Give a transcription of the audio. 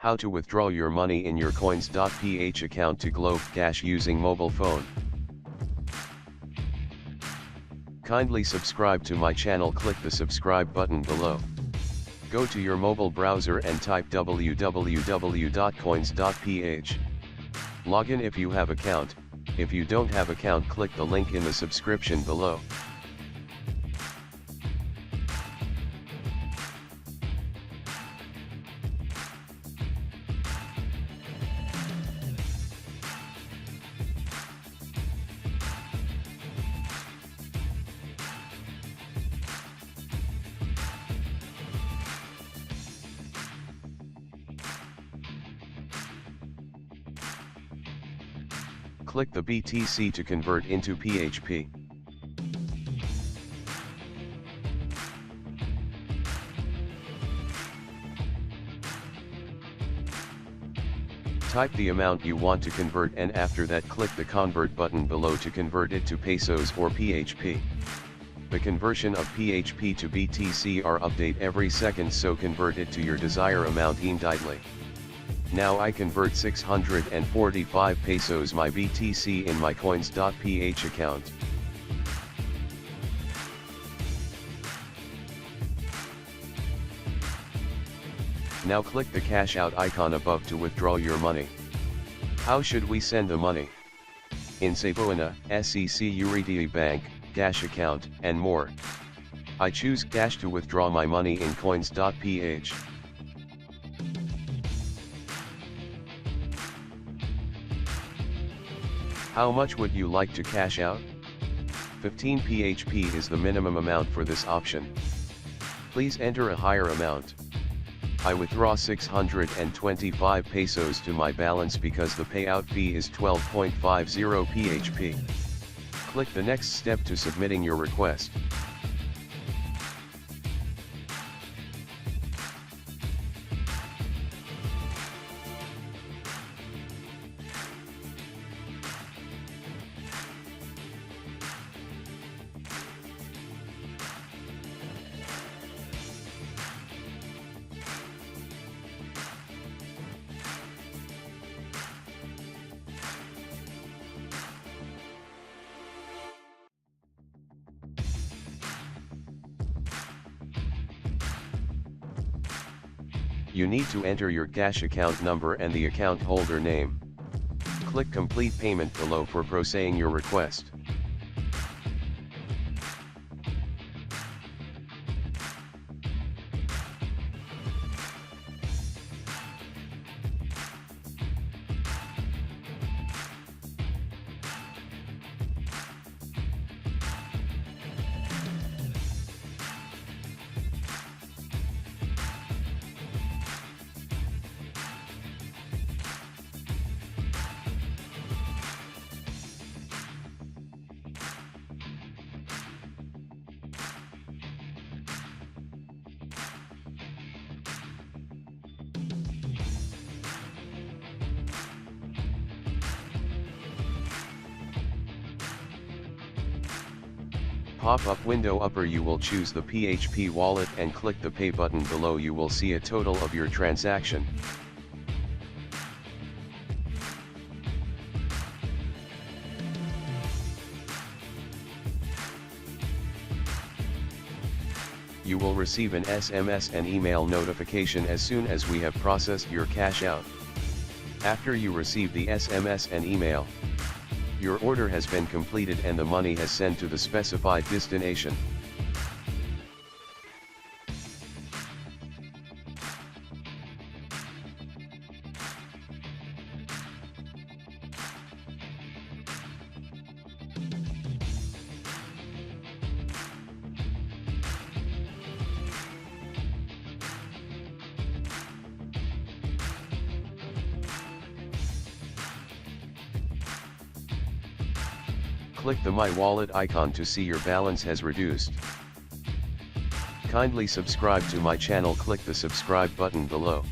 How to withdraw your money in your Coins.ph account to Gcash using mobile phone. Kindly subscribe to my channel. Click the subscribe button below. Go to your mobile browser and type www.coins.ph. Log in if you have account. If you don't have account, click the link in the subscription below. Click the BTC to convert into PHP. Type the amount you want to convert, and after that click the convert button below to convert it to pesos or PHP. The conversion of PHP to BTC are update every second, so convert it to your desired amount immediately. Now I convert 645 pesos my BTC in my Coins.ph account. Now click the cash out icon above to withdraw your money. How should we send the money? In Sabuana, SEC Uriti Bank, Cash account, and more. I choose Cash to withdraw my money in Coins.ph. How much would you like to cash out? 15 PHP is the minimum amount for this option. Please enter a higher amount. I withdraw 625 pesos to my balance because the payout fee is 12.50 PHP. Click the next step to submitting your request. You need to enter your cash account number and the account holder name. Click complete payment below for processing your request. Pop-up window upper, you will choose the PHP wallet and click the pay button below. You will see a total of your transaction. You will receive an SMS and email notification as soon as we have processed your cash out. After you receive the SMS and email, your order has been completed and the money has sent to the specified destination. Click the My Wallet icon to see your balance has reduced. Kindly subscribe to my channel. Click the subscribe button below.